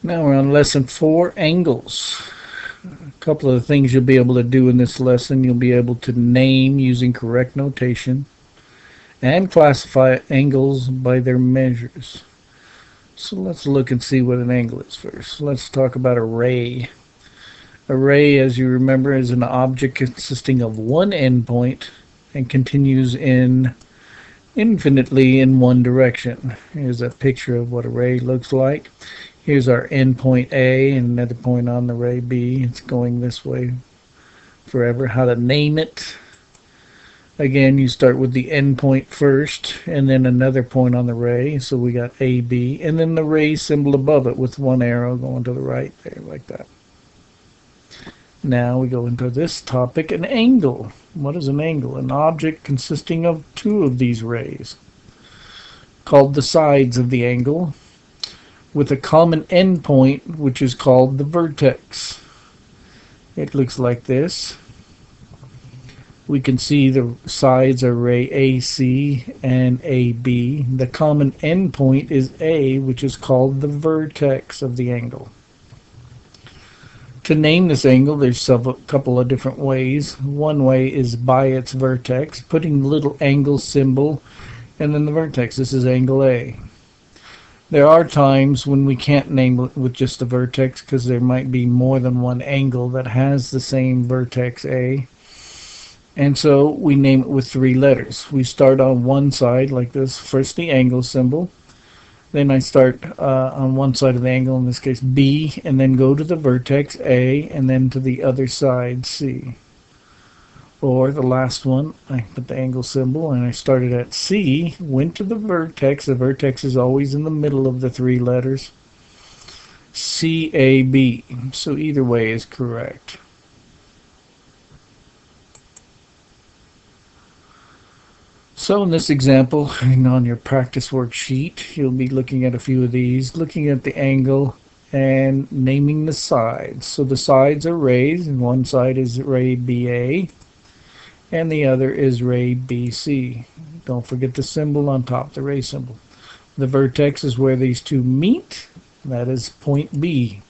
Now we're on lesson 4, angles. A couple of the things you'll be able to do in this lesson. You'll be able to name using correct notation and classify angles by their measures. So let's look and see what an angle is first. Let's talk about a ray. A ray, as you remember, is an object consisting of one endpoint and continues infinitely in one direction. Here's a picture of what a ray looks like. Here's our endpoint A and another point on the ray B. It's going this way forever. How to name it. Again, you start with the endpoint first and then another point on the ray. So we got AB and then the ray symbol above it with one arrow going to the right there like that. Now we go into this topic, an angle. What is an angle? An object consisting of two of these rays, called the sides of the angle, with a common endpoint, which is called the vertex. It looks like this. We can see the sides are ray AC and AB. The common endpoint is A, which is called the vertex of the angle. To name this angle, there's a couple of different ways. One way is by its vertex, putting the little angle symbol and then the vertex. This is angle A. There are times when we can't name it with just the vertex because there might be more than one angle that has the same vertex A. And so we name it with 3 letters. We start on one side like this. First the angle symbol. Then I start on one side of the angle, in this case B, and then go to the vertex A, and then to the other side C. Or the last one, I put the angle symbol, and I started at C, went to the vertex. The vertex is always in the middle of the 3 letters. CAB. So either way is correct. So in this example, on your practice worksheet, you'll be looking at a few of these, looking at the angle and naming the sides. So the sides are rays, and one side is ray BA, and the other is ray BC. Don't forget the symbol on top, the ray symbol. The vertex is where these two meet. That is point B.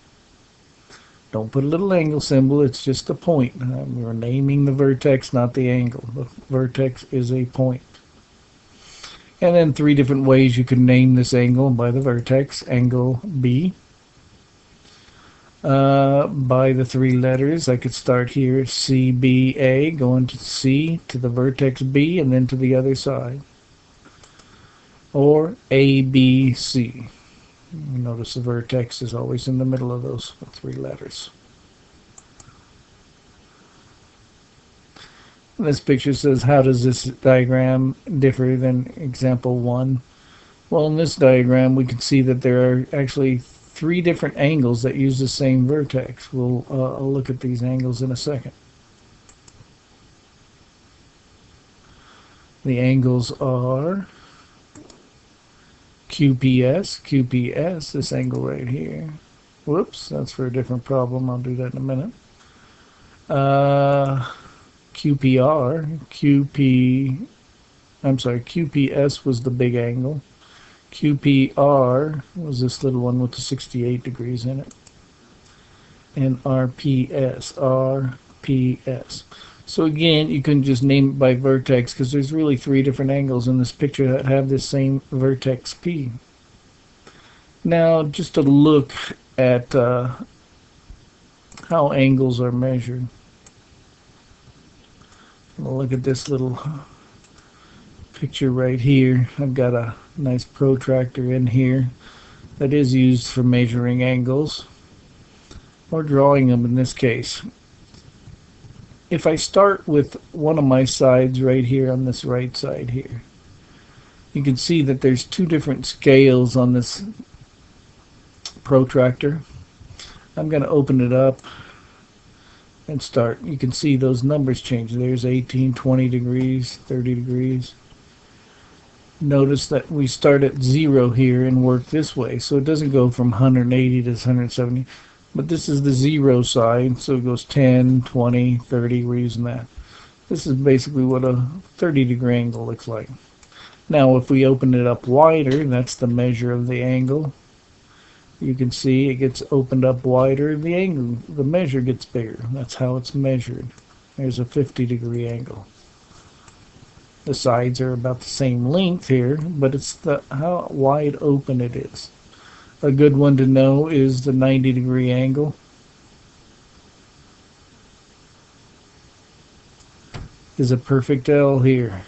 Don't put a little angle symbol, it's just a point. We're naming the vertex, not the angle. The vertex is a point. And then 3 different ways you can name this angle by the vertex. Angle B. By the 3 letters, I could start here, CBA, going to C, to the vertex B, and then to the other side. Or ABC. Notice the vertex is always in the middle of those 3 letters. This picture says, how does this diagram differ than example 1? Well, in this diagram we can see that there are actually 3 different angles that use the same vertex. I'll look at these angles in a second. The angles are QPS, this angle right here. Whoops, that's for a different problem. I'll do that in a minute. QPS was the big angle. QPR was this little one with the 68 degrees in it. And RPS. So again, you can just name it by vertex because there's really 3 different angles in this picture that have this same vertex P. Now, just to look at how angles are measured. We'll look at this little picture right here. I've got a nice protractor in here that is used for measuring angles or drawing them in this case. If I start with one of my sides right here on this right side here, you can see that there's 2 different scales on this protractor. I'm going to open it up and start. You can see those numbers change. There's 18, 20 degrees, 30 degrees. Notice that we start at 0 here and work this way, so it doesn't go from 180 to 170, but this is the 0 side, so it goes 10, 20, 30. We're using that. This is basically what a 30-degree angle looks like. Now if we open it up wider, that's the measure of the angle. You can see it gets opened up wider, the angle, the measure gets bigger. That's how it's measured. There's a 50-degree angle. The sides are about the same length here, but it's how wide open it is. A good one to know is the 90-degree angle. Is a perfect L here.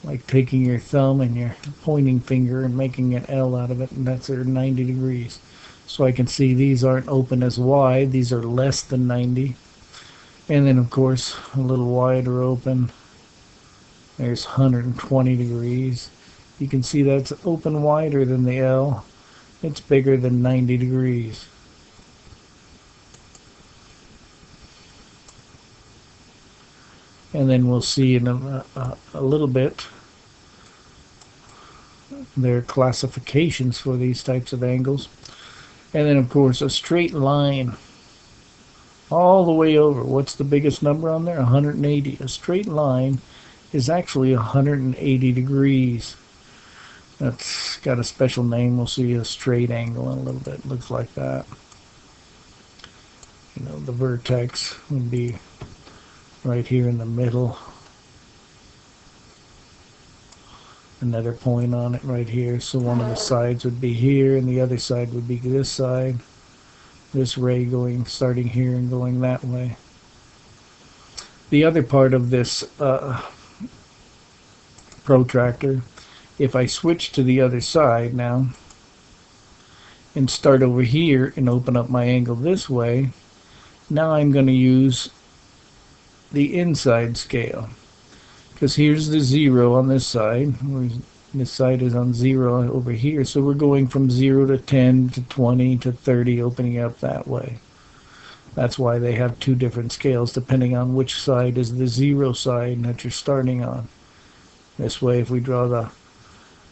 Like taking your thumb and your pointing finger and making an L out of it, and that's 90 degrees. So I can see these aren't open as wide, these are less than 90. And then of course a little wider open, there's 120 degrees. You can see that's open wider than the L. It's bigger than 90 degrees. And then we'll see in a little bit their classifications for these types of angles. And then of course a straight line all the way over. What's the biggest number on there? 180. A straight line is actually 180 degrees. That's got a special name. We'll see a straight angle in a little bit. It looks like that. You know, the vertex would be right here in the middle. Another point on it right here. So one of the sides would be here and the other side would be this side. This ray going, starting here and going that way. The other part of this protractor, if I switch to the other side now and start over here and open up my angle this way, now I'm going to use the inside scale, because here's the 0 on this side. This side is on 0 over here, so we're going from 0 to 10 to 20 to 30, opening up that way. That's why they have two different scales depending on which side is the 0 side that you're starting on. This way, if we draw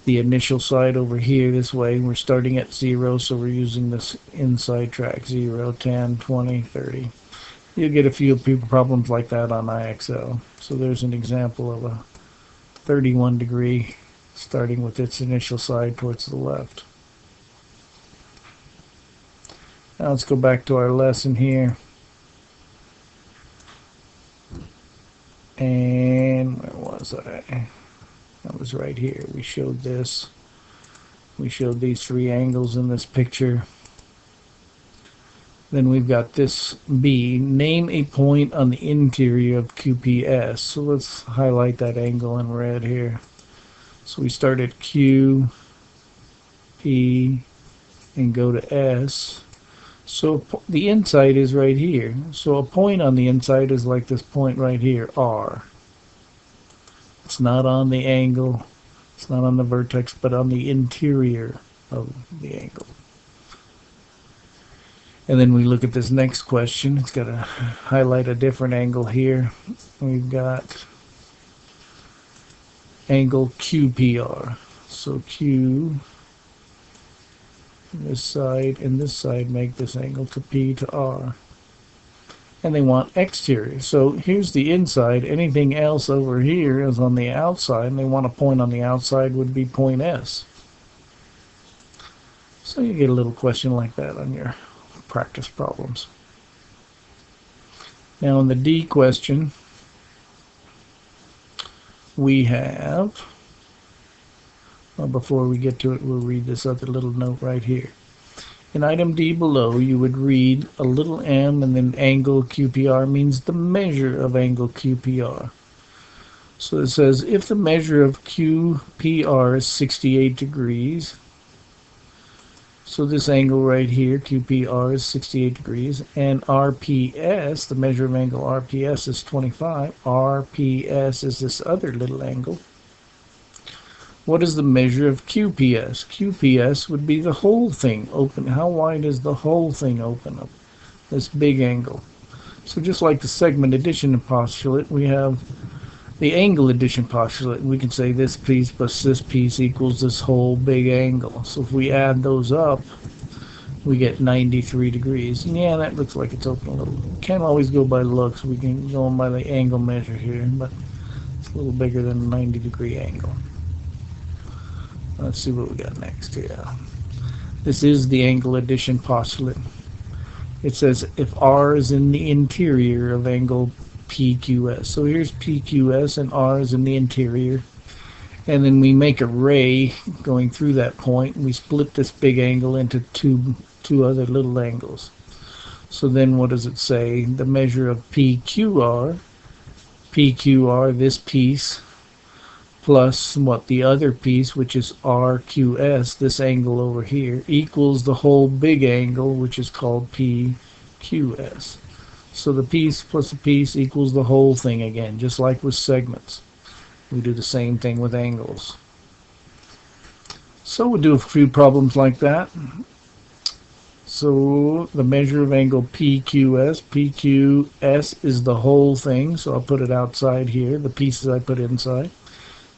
the initial side over here this way, we're starting at 0, so we're using this inside track: 0, 10, 20, 30. You'll get a few problems like that on IXL. So there's an example of a 31 degree starting with its initial side towards the left. Now let's go back to our lesson here. And where was I? That was right here. We showed this. We showed these three angles in this picture. Then we've got this B. Name a point on the interior of QPS. So let's highlight that angle in red here. So we start at Q, P, and go to S. So the inside is right here. So a point on the inside is like this point right here, R. It's not on the angle, it's not on the vertex, but on the interior of the angle. And then we look at this next question. It's got to highlight a different angle here. We've got angle QPR. So Q, this side and this side make this angle to P to R. And they want exterior. So here's the inside. Anything else over here is on the outside, and they want a point on the outside would be point S. So you get a little question like that on your practice problems. Now in the D question, we have, well, before we get to it, we'll read this other little note right here. In item D below, you would read a little m and then angle QPR means the measure of angle QPR. So it says if the measure of QPR is 68 degrees, so this angle right here, QPR, is 68 degrees, and RPS, the measure of angle RPS, is 25. RPS is this other little angle. What is the measure of QPS? QPS would be the whole thing open. How wide is the whole thing open up? This big angle. So just like the segment addition postulate, we have the angle addition postulate. We can say this piece plus this piece equals this whole big angle. So if we add those up, we get 93 degrees. And yeah, that looks like it's open a little. Can't always go by looks. We can go by the angle measure here, but it's a little bigger than a 90-degree angle. Let's see what we got next here. This is the angle addition postulate. It says if R is in the interior of angle PQS. So here's PQS and R is in the interior. And then we make a ray going through that point, and we split this big angle into two other little angles. So then what does it say? The measure of PQR, this piece, plus what the other piece, which is RQS, this angle over here, equals the whole big angle, which is called PQS. So the piece plus the piece equals the whole thing again, just like with segments. We do the same thing with angles. So we'll do a few problems like that. So the measure of angle PQS is the whole thing, so I'll put it outside here. The pieces I put inside.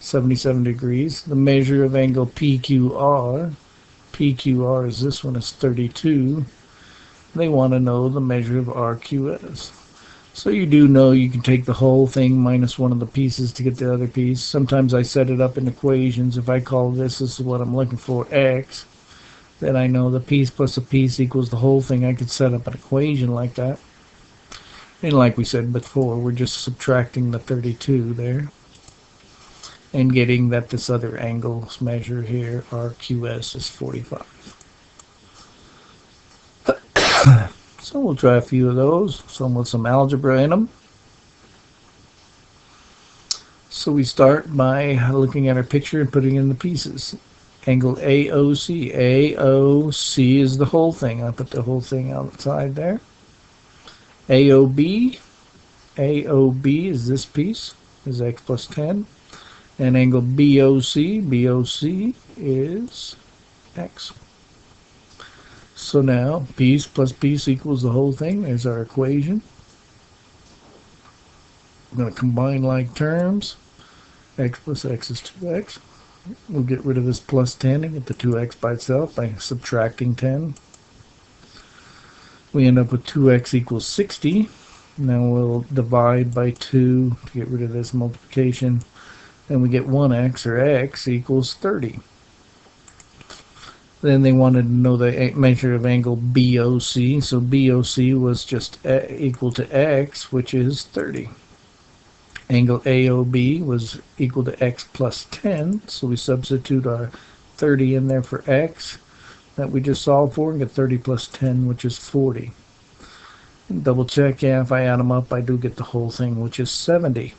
77 degrees. The measure of angle PQR is this one, is 32. They want to know the measure of RQS. So you do know you can take the whole thing minus one of the pieces to get the other piece. Sometimes I set it up in equations. If I call this is what I'm looking for, X, then I know the piece plus a piece equals the whole thing. I could set up an equation like that. And like we said before, we're just subtracting the 32 there and getting that this other angle's measure here, RQS, is 45. So we'll try a few of those, some with some algebra in them. So we start by looking at our picture and putting in the pieces. Angle AOC. AOC is the whole thing. I put the whole thing outside there. AOB. AOB is this piece, is X plus 10. And angle BOC. BOC is X. So now, piece plus piece equals the whole thing. There's our equation. I'm going to combine like terms. X plus X is 2X. We'll get rid of this plus 10 and get the 2X by itself by subtracting 10. We end up with 2X equals 60. Now we'll divide by 2 to get rid of this multiplication. And we get 1X, or X, equals 30. Then they wanted to know the measure of angle BOC. So BOC was just equal to X, which is 30. Angle AOB was equal to X plus 10. So we substitute our 30 in there for X that we just solved for and get 30 plus 10, which is 40. And double check, yeah, if I add them up, I do get the whole thing, which is 70.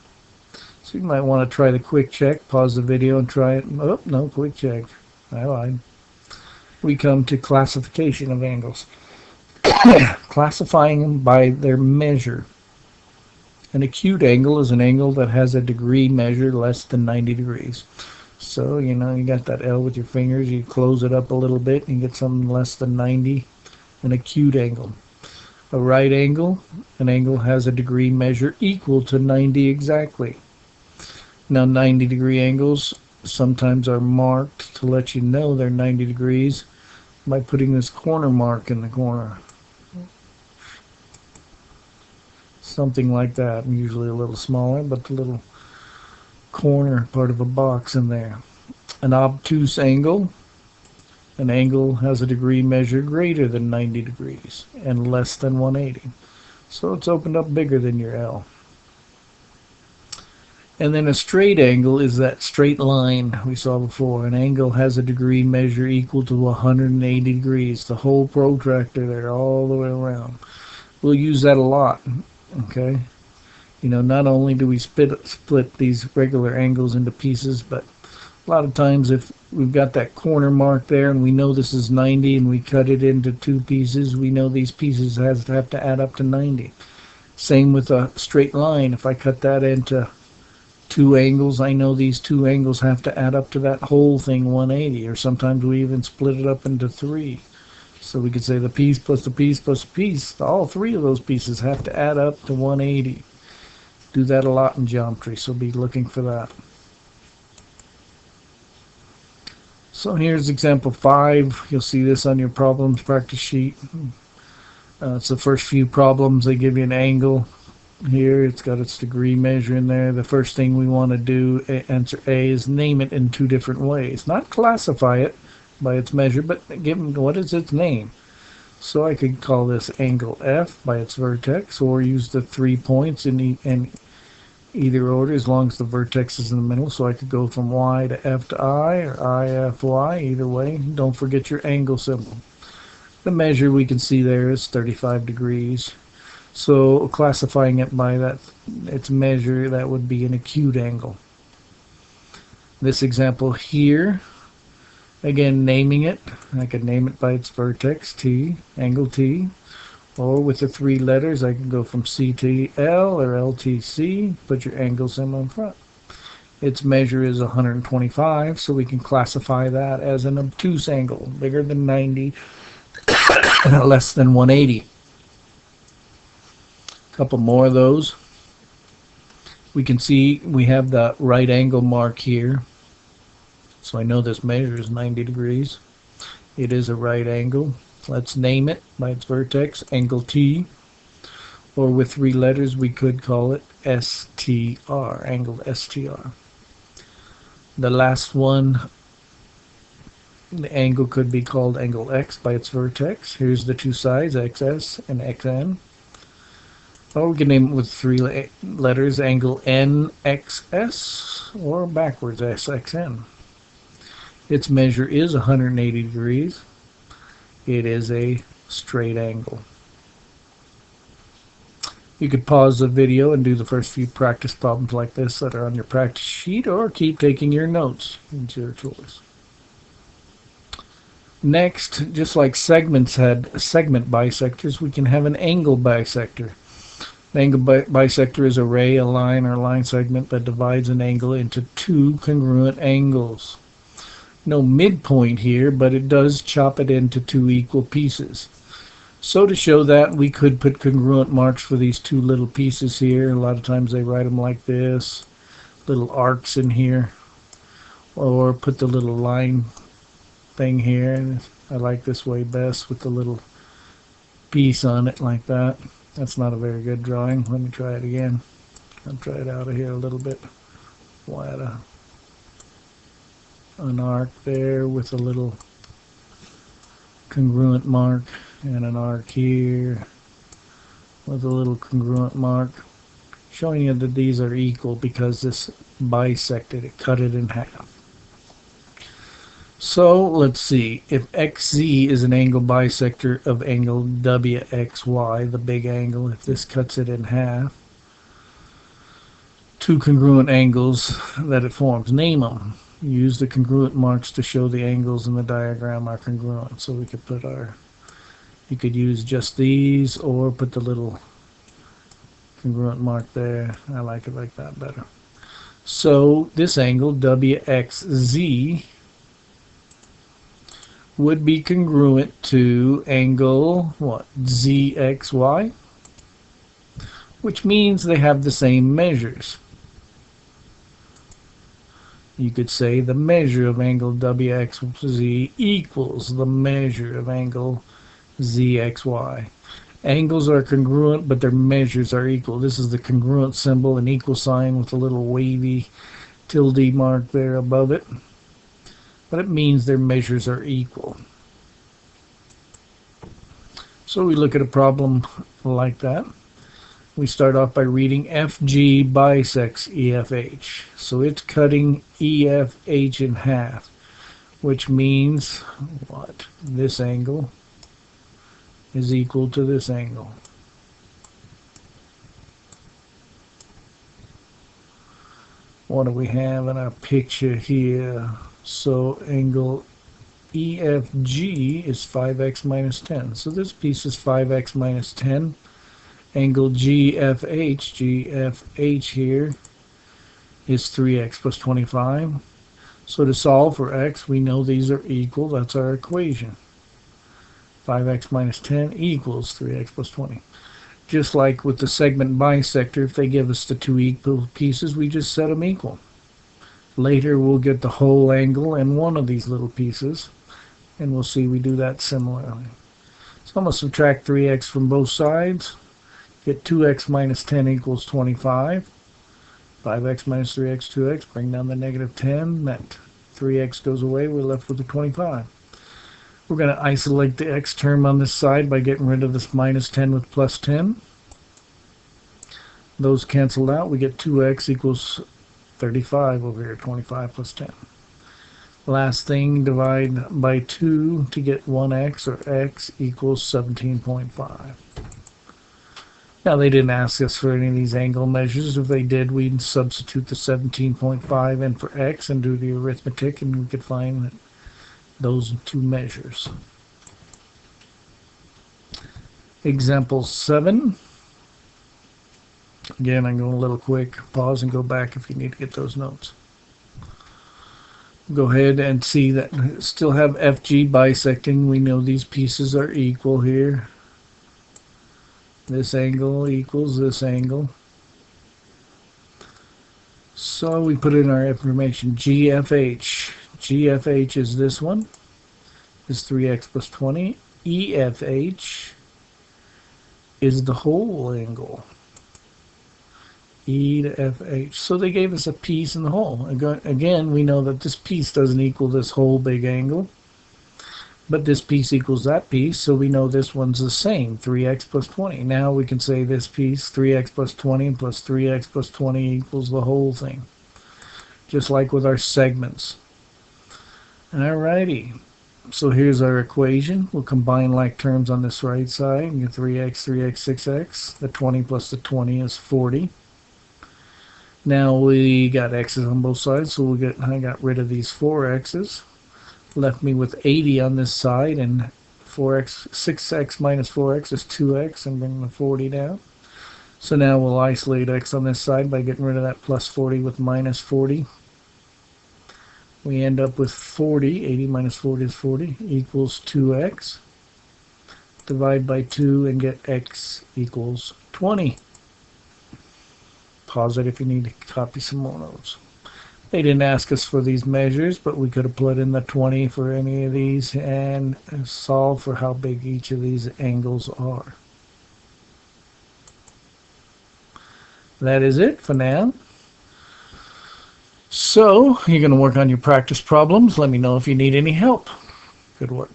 So you might want to try the quick check. Pause the video and try it. Oh, no, quick check. I lied. We come to classification of angles. Classifying them by their measure. An acute angle is an angle that has a degree measure less than 90 degrees. So, you know, you got that L with your fingers, you close it up a little bit and you get something less than 90. An acute angle. A right angle, an angle has a degree measure equal to 90 exactly. Now 90 degree angles sometimes are marked to let you know they're 90 degrees by putting this corner mark in the corner. Something like that, usually a little smaller, but the little corner part of a box in there. An obtuse angle, an angle has a degree measure greater than 90 degrees and less than 180. So it's opened up bigger than your L. And then a straight angle is that straight line we saw before. An angle has a degree measure equal to 180 degrees. The whole protractor there all the way around. We'll use that a lot. Okay? You know, not only do we split these regular angles into pieces, but a lot of times if we've got that corner mark there and we know this is 90 and we cut it into two pieces, we know these pieces have to add up to 90. Same with a straight line. If I cut that into two angles, I know these two angles have to add up to that whole thing 180, or sometimes we even split it up into three. So we could say the piece plus the piece plus the piece, all three of those pieces have to add up to 180. Do that a lot in geometry, so be looking for that. So here's example 5. You'll see this on your problems practice sheet. It's the first few problems. They give you an angle here. It's got its degree measure in there. The first thing we want to do, answer A, is name it in two different ways. Not classify it by its measure, but give them what is its name. So I could call this angle F by its vertex, or use the 3 points in either order as long as the vertex is in the middle. So I could go from Y to F to I, or I, F, Y, either way. Don't forget your angle symbol. The measure we can see there is 35 degrees. So classifying it by its measure, that would be an acute angle. This example here, again, naming it, I could name it by its vertex, T, angle T, or with the 3 letters, I can go from CTL or LTC, put your angle symbol in front. Its measure is 125, so we can classify that as an obtuse angle, bigger than 90, less than 180. A couple more of those. We can see we have the right angle mark here. So I know this measure is 90 degrees. It is a right angle. Let's name it by its vertex, angle T. Or with 3 letters, we could call it STR, angle STR. The last one, the angle could be called angle X by its vertex. Here's the 2 sides, XS and XN. Or we can name it with 3 letters, angle NXS, or backwards, SXN. Its measure is 180 degrees. It is a straight angle. You could pause the video and do the first few practice problems like this that are on your practice sheet, or keep taking your notes. It's your choice. Next, just like segments had segment bisectors, we can have an angle bisector. An angle bisector is a ray, a line, or a line segment that divides an angle into 2 congruent angles. No midpoint here, but it does chop it into 2 equal pieces. So to show that, we could put congruent marks for these 2 little pieces here. A lot of times they write them like this, little arcs in here, or put the little line thing here. And I like this way best, with the little piece on it like that. That's not a very good drawing. Let me try it again. I'll try it out of here a little bit. We'll add an arc there with a little congruent mark, and an arc here with a little congruent mark, showing you that these are equal because this bisected it, cut it in half. So let's see, if XZ is an angle bisector of angle WXY, the big angle, if this cuts it in half, 2 congruent angles that it forms, name them. Use the congruent marks to show the angles in the diagram are congruent. So we could put you could use just these, or put the little congruent mark there. I like it like that better. So this angle, WXZ, would be congruent to angle, what, ZXY? Which means they have the same measures. You could say the measure of angle WXZ equals the measure of angle ZXY. Angles are congruent, but their measures are equal. This is the congruent symbol, an equal sign with a little wavy tilde mark there above it. But it means their measures are equal. So we look at a problem like that. We start off by reading FG bisects EFH. So it's cutting EFH in half, which means what? This angle is equal to this angle. What do we have in our picture here? So angle EFG is 5x minus 10. So this piece is 5x minus 10. Angle GFH here is 3x plus 25. So to solve for x, we know these are equal. That's our equation. 5x minus 10 equals 3x plus 20. Just like with the segment bisector, if they give us the 2 equal pieces, we just set them equal. Later we'll get the whole angle and one of these little pieces, and we'll see we do that similarly. So I'm going to subtract 3x from both sides. Get 2x minus 10 equals 25. 5x minus 3x, 2x. Bring down the negative 10. That 3x goes away. We're left with the 25. We're going to isolate the x term on this side by getting rid of this minus 10 with plus 10. Those canceled out. We get 2x equals 35 over here. 25 plus 10. Last thing, divide by 2 to get 1x, or x equals 17.5. Now, they didn't ask us for any of these angle measures. If they did, we'd substitute the 17.5 in for x and do the arithmetic, and we could find that those two measures. Example 7. Again, I'm going a little quick. Pause and go back if you need to get those notes. Go ahead and see that we still have FG bisecting. We know these pieces are equal here. This angle equals this angle. So we put in our information GFH. GFH is this one. Is 3x plus 20. EFH is the whole angle. E to FH. So they gave us a piece in the whole. Again, we know that this piece doesn't equal this whole big angle, but this piece equals that piece, so we know this one's the same, 3x plus 20. Now we can say this piece, 3x plus 20 plus 3x plus 20 equals the whole thing, just like with our segments. Alrighty, so here's our equation. We'll combine like terms on this right side and get 3x, 3x, 6x. The 20 plus the 20 is 40. Now we got x's on both sides, so I got rid of these 4x's. Left me with 80 on this side, and 6x minus 4x is 2x, and bring the 40 down. So now we'll isolate x on this side by getting rid of that plus 40 with minus 40. We end up with 40. 80 minus 40 is 40, equals 2x. Divide by 2 and get x equals 20. Pause it if you need to copy some more notes. They didn't ask us for these measures, but we could have put in the 20 for any of these and solve for how big each of these angles are. That is it for now. So, you're going to work on your practice problems. Let me know if you need any help. Good work.